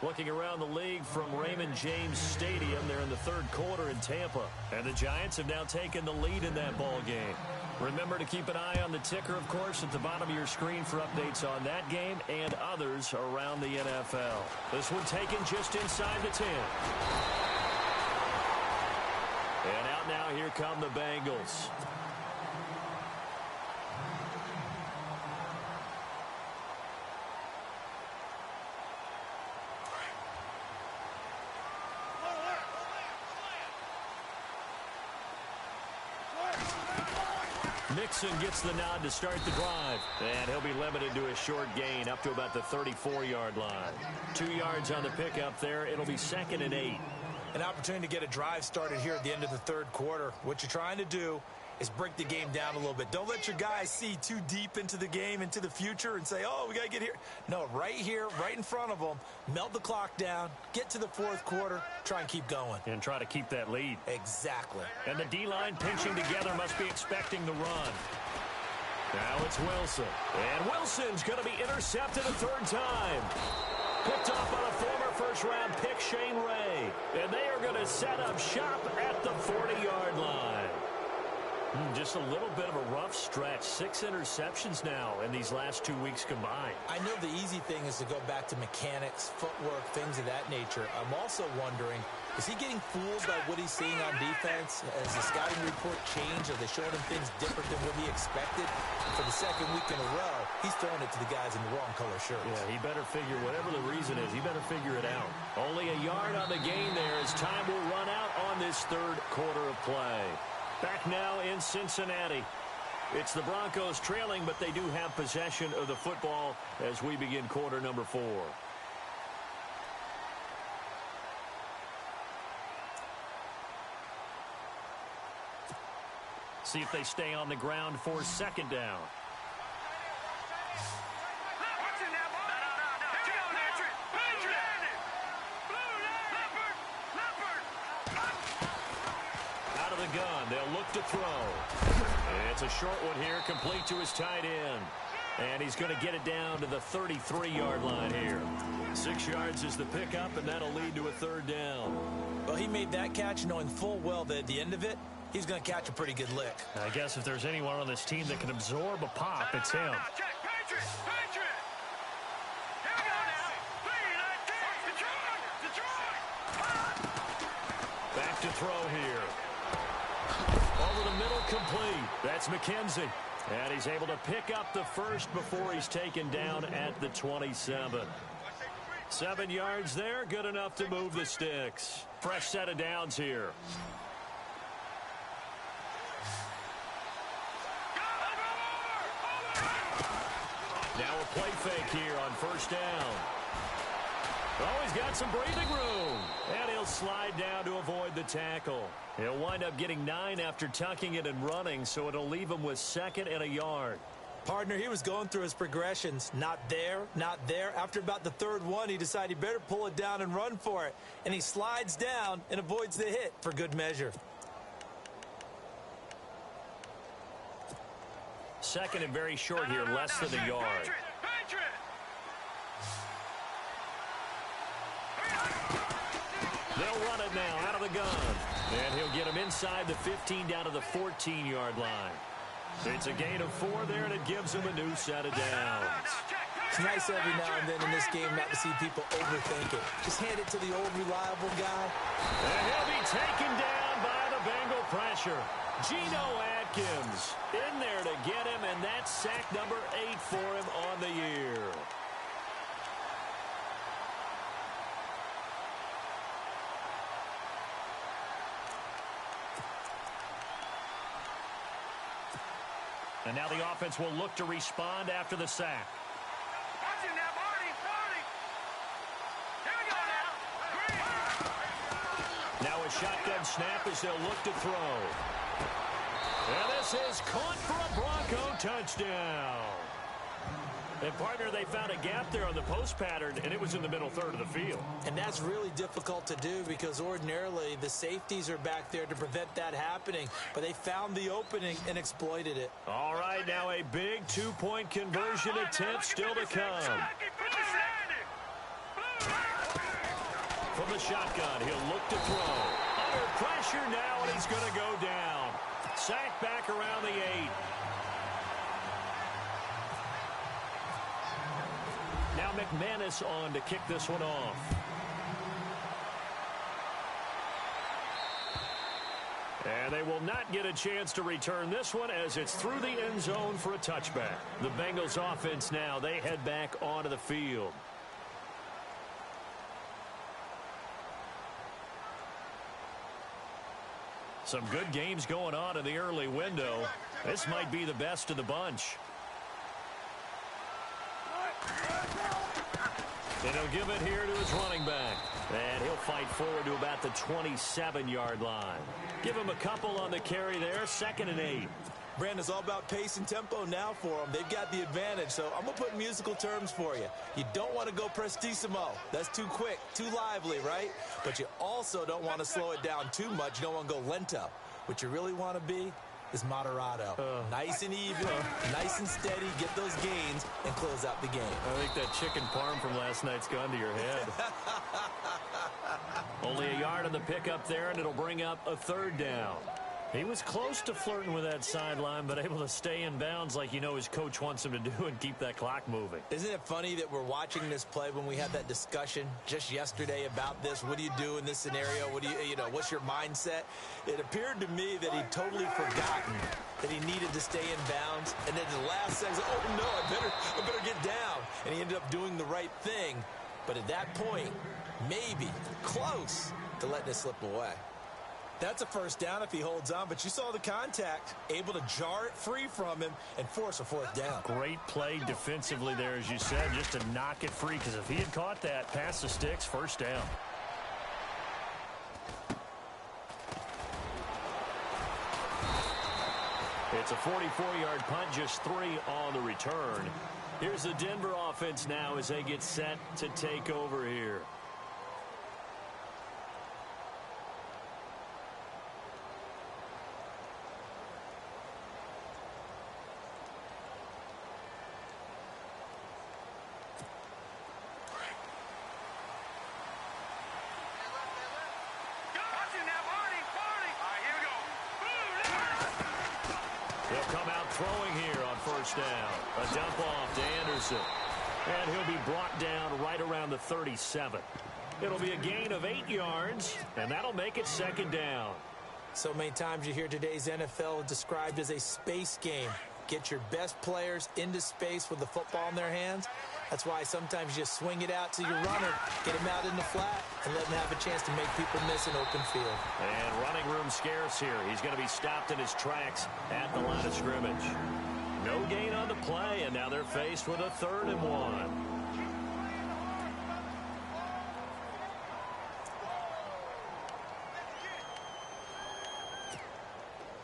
Looking around the league from Raymond James Stadium, they're in the 3rd quarter in Tampa. And the Giants have now taken the lead in that ball game. Remember to keep an eye on the ticker, of course, at the bottom of your screen for updates on that game and others around the NFL. This one taken just inside the 10. And out now, here come the Bengals. Mixon gets the nod to start the drive. And he'll be limited to a short gain up to about the 34-yard line. 2 yards on the pickup there. It'll be 2nd and 8.
An opportunity to get a drive started here at the end of the third quarter. What you're trying to do is break the game down a little bit. Don't let your guys see too deep into the game, into the future, and say, oh, we got to get here. No, right here, right in front of them, melt the clock down, get to the fourth quarter, try and keep going.
And try to keep that lead.
Exactly.
And the D-line pinching together must be expecting the run. Now it's Wilson. And Wilson's going to be intercepted a third time. Picked off by the former first-round pick, Shane Ray. And they are going to set up shop at the 40-yard line. Just a little bit of a rough stretch. 6 interceptions now in these last 2 weeks combined.
I know the easy thing is to go back to mechanics, footwork, things of that nature. I'm also wondering, is he getting fooled by what he's seeing on defense? Has the scouting report changed? Are they showing him things different than what he expected? For the second week in a row, he's throwing it to the guys in the wrong color shirts.
Yeah, he better figure, whatever the reason is, he better figure it out. Only a yard on the gain there as time will run out on this third quarter of play. Back now in Cincinnati. It's the Broncos trailing, but they do have possession of the football as we begin quarter number 4. See if they stay on the ground for second down. Out of the gun, they'll look to throw. It's a short one here, complete to his tight end. And he's going to get it down to the 33-yard line here. 6 yards is the pickup, and that'll lead to a third down.
Well, he made that catch knowing full well that at the end of it, he's going to catch a pretty good lick.
I guess if there's anyone on this team that can absorb a pop, it's him. Back to throw here. Over the middle, complete. That's McKenzie. And he's able to pick up the first before he's taken down at the 27. 7 yards there, good enough to move the sticks. Fresh set of downs here. Now a play fake here on first down. Oh, he's got some breathing room. And he'll slide down to avoid the tackle. He'll wind up getting 9 after tucking it and running, so it'll leave him with 2nd and a yard.
Partner, he was going through his progressions. Not there, not there. After about the third one, he decided he better pull it down and run for it. And he slides down and avoids the hit for good measure.
2nd and very short here, less than a yard. They'll run it now out of the gun. And he'll get him inside the 15 down to the 14-yard line. It's a gain of 4 there, and it gives him a new set of downs.
It's nice every now and then in this game not to see people overthink it. Just hand it to the old reliable guy.
And he'll be taken down by the Bengal pressure. Geno Atkins in there to get him, and that's sack number 8 for him on the year. And now the offense will look to respond after the sack. Now a shotgun snap as they'll look to throw. And this is caught for a Bronco touchdown. And, partner, they found a gap there on the post pattern, and it was in the middle third of the field.
And that's really difficult to do because ordinarily the safeties are back there to prevent that happening. But they found the opening and exploited it.
All right, now a big 2-point conversion attempt still to come. From the shotgun, he'll look to throw. Under pressure now, and he's going to go down. Sacked back around the 8. Now McManus on to kick this one off. And they will not get a chance to return this one as it's through the end zone for a touchback. The Bengals offense now, they head back onto the field. Some good games going on in the early window. This might be the best of the bunch. And he'll give it here to his running back. And he'll fight forward to about the 27-yard line. Give him a couple on the carry there. 2nd and 8.
Brandon, it's all about pace and tempo now for them. They've got the advantage, so I'm going to put in musical terms for you. You don't want to go prestissimo. That's too quick, too lively, right? But you also don't want to slow it down too much. You don't want to go lento. What you really want to be is moderato. Nice and even, nice and steady, get those gains, and close out the game.
I think that chicken parm from last night's gone to your head. Only a yard on the pickup there, and it'll bring up a 3rd down. He was close to flirting with that sideline, but able to stay in bounds like you know his coach wants him to do and keep that clock moving.
Isn't it funny that we're watching this play when we had that discussion just yesterday about this? What do you do in this scenario? What do you know, what's your mindset? It appeared to me that he'd totally forgotten that he needed to stay in bounds. And then the last second, oh, no, I better get down. And he ended up doing the right thing. But at that point, maybe close to letting it slip away. That's a 1st down if he holds on, but you saw the contact, able to jar it free from him and force a 4th down.
Great play defensively there, as you said, just to knock it free, because if he had caught that, pass the sticks, 1st down. It's a 44-yard punt, just 3 on the return. Here's the Denver offense now as they get set to take over here. Throwing here on 1st down. A dump off to Anderson. And he'll be brought down right around the 37. It'll be a gain of 8 yards, and that'll make it 2nd down.
So many times you hear today's NFL described as a space game. Get your best players into space with the football in their hands. That's why sometimes you swing it out to your runner, get him out in the flat, and let him have a chance to make people miss an open field.
And running room scarce here. He's going to be stopped in his tracks at the line of scrimmage. No gain on the play, and now they're faced with a 3rd and 1.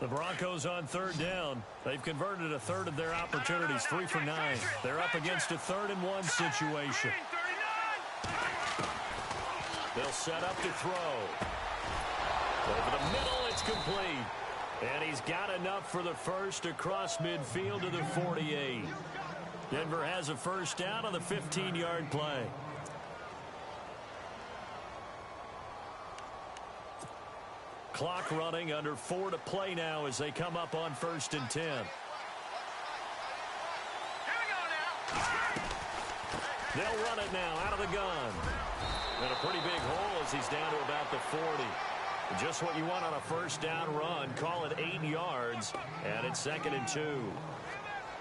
The Broncos on 3rd down. They've converted a 1/3 of their opportunities, 3 for 9. They're up against a 3rd and 1 situation. They'll set up to throw. Over the middle, it's complete. And he's got enough for the 1st across midfield to the 48. Denver has a 1st down on the 15-yard play. Clock running, under 4 to play now as they come up on 1st and 10. They'll run it now out of the gun. And a pretty big hole as he's down to about the 40. Just what you want on a 1st down run. Call it 8 yards, and it's 2nd and 2.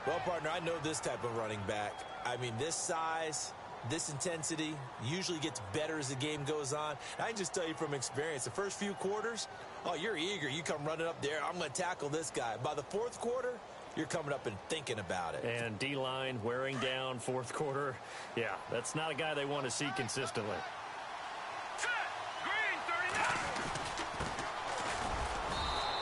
Well, partner, I know this type of running back. I mean, this size, this intensity usually gets better as the game goes on. I can just tell you from experience, the first few quarters, oh, you're eager. You come running up there. I'm going to tackle this guy. By the 4th quarter, you're coming up and thinking about it.
And D-line wearing down 4th quarter. Yeah, that's not a guy they want to see consistently.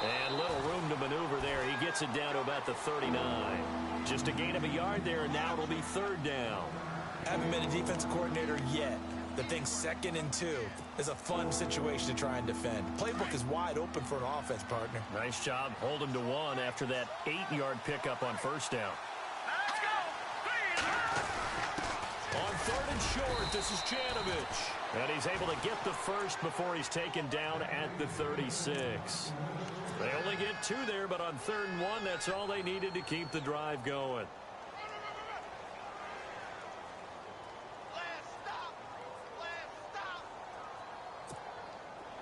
And little room to maneuver there. He gets it down to about the 39. Just a gain of a yard there, and now it'll be 3rd down.
I haven't been a defensive coordinator yet. The thing's 2nd and 2 is a fun situation to try and defend. Playbook is wide open for an offense, partner.
Nice job. Hold him to 1 after that 8-yard pickup on 1st down.
Let's go.
On 3rd and short, this is Janovich. And he's able to get the 1st before he's taken down at the 36. They only get 2 there, but on 3rd and 1, that's all they needed to keep the drive going.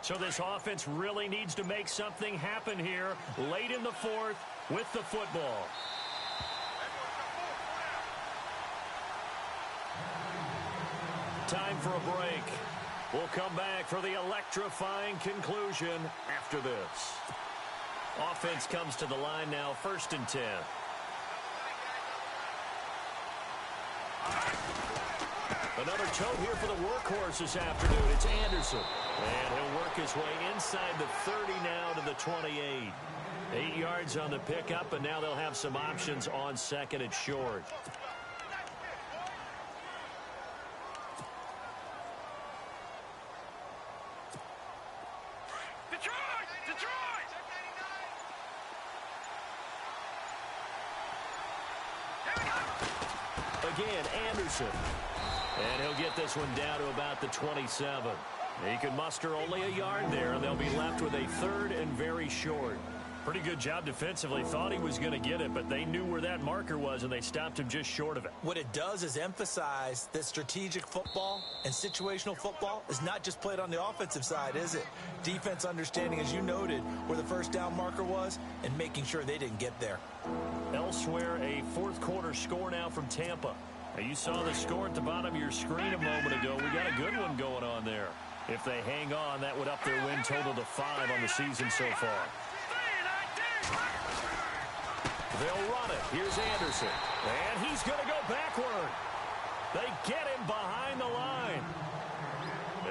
So this offense really needs to make something happen here late in the 4th with the football. Time for a break. We'll come back for the electrifying conclusion after this. Offense comes to the line now, 1st and 10. Another toe here for the workhorse this afternoon. It's Anderson. And he'll work his way inside the 30 now to the 28. 8 yards on the pickup, and now they'll have some options on second and short. Again, Anderson. And he'll get this one down to about the 27. He can muster only a yard there, and they'll be left with a third and very short. Pretty good job defensively. Thought he was going to get it, but they knew where that marker was, and they stopped him just short of it.
What it does is emphasize that strategic football and situational football is not just played on the offensive side, is it? Defense understanding, as you noted, where the first down marker was and making sure they didn't get there.
Elsewhere, a fourth quarter score now from Tampa. Now, you saw the score at the bottom of your screen a moment ago. We got a good one going on there. If they hang on, that would up their win total to 5 on the season so far. They'll run it. Here's Anderson. And he's going to go backward. They get him behind the line.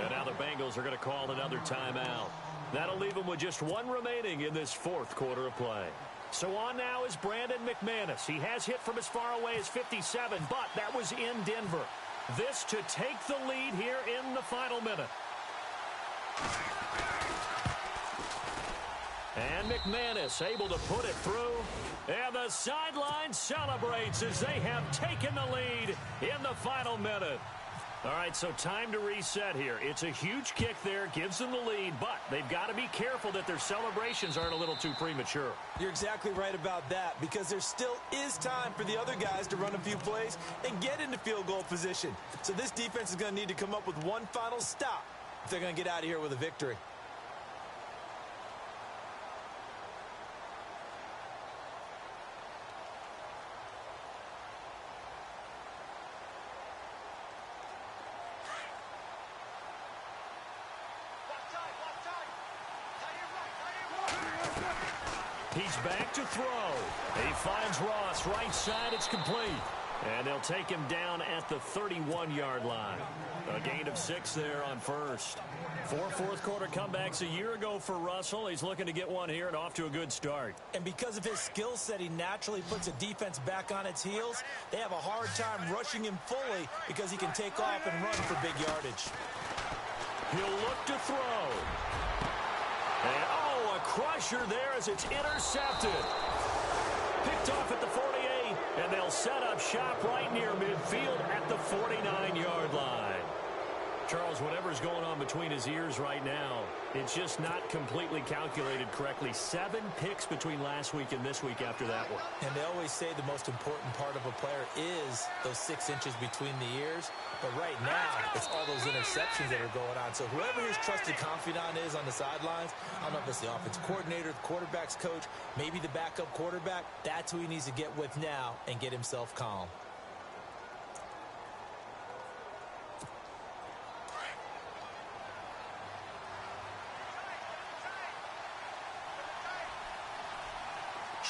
And now the Bengals are going to call another timeout. That'll leave them with just one remaining in this fourth quarter of play. So on now is Brandon McManus. He has hit from as far away as 57, but that was in Denver. This to take the lead here in the final minute. And McManus able to put it through. And the sideline celebrates as they have taken the lead in the final minute. All right, so time to reset here. It's a huge kick there, gives them the lead, but they've got to be careful that their celebrations aren't a little too premature.
You're exactly right about that, because there still is time for the other guys to run a few plays and get into field goal position. So this defense is going to need to come up with one final stop if they're going to get out of here with a victory.
He's back to throw. He finds Ross right side. It's complete. And they'll take him down at the 31-yard line. A gain of 6 there on first. 4 fourth-quarter comebacks a year ago for Russell. He's looking to get one here and off to a good start.
And because of his skill set, he naturally puts a defense back on its heels. They have a hard time rushing him fully because he can take off and run for big yardage.
He'll look to throw. And, a crusher there as it's intercepted. Picked off at the 48, and they'll set up shop right near midfield at the 49-yard line. Charles, whatever's going on between his ears right now, it's just not completely calculated correctly. 7 picks between last week and this week after that one.
And they always say the most important part of a player is those 6 inches between the ears. But right now, it's all those interceptions that are going on. So whoever his trusted confidant is on the sidelines, I don't know if it's the offensive coordinator, the quarterback's coach, maybe the backup quarterback, that's who he needs to get with now and get himself calm.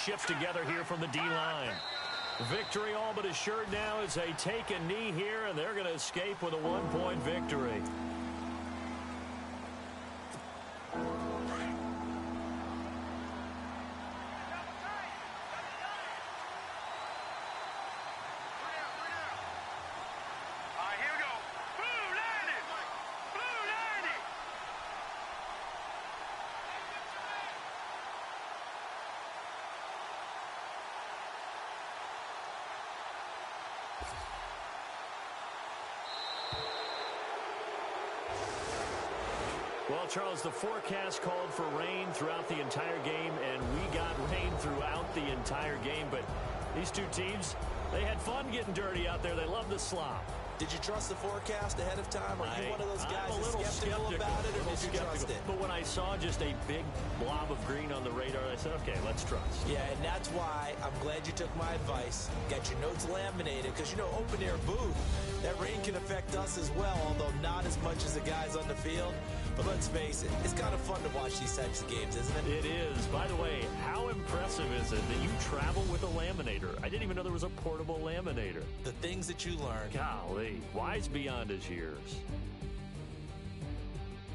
Shifts together here from the D-line. Victory all but assured now as they take a knee here, and they're going to escape with a 1-point victory. Well, Charles, the forecast called for rain throughout the entire game, and we got rain throughout the entire game. But these two teams, they had fun getting dirty out there. They love the slop.
Did you trust the forecast ahead of time? Are you one of those guys that's skeptical about it, or did you trust it?
But when I saw just a big blob of green on the radar, I said, okay, let's trust.
Yeah, and that's why I'm glad you took my advice. Got your notes laminated, because, you know, open-air booth, that rain can affect us as well, although not as much as the guys on the field. But let's face it, it's kind of fun to watch these types of games, isn't it?
It is. By the way, how impressive is it that you travel with a laminator? I didn't even know there was a portable laminator.
The things that you learn.
Golly, wise beyond his years.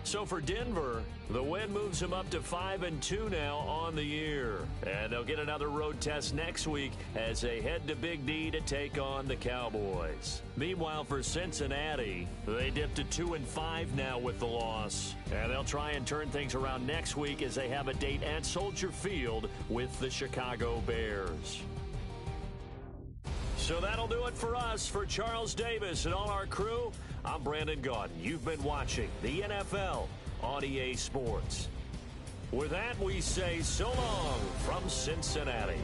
So for Denver, the win moves them up to 5-2 now on the year. And they'll get another road test next week as they head to Big D to take on the Cowboys. Meanwhile, for Cincinnati, they dipped to 2-5 now with the loss. And they'll try and turn things around next week as they have a date at Soldier Field with the Chicago Bears. So that'll do it for us. For Charles Davis and all our crew, I'm Brandon Gaudin. You've been watching the NFL on EA Sports. With that, we say so long from Cincinnati.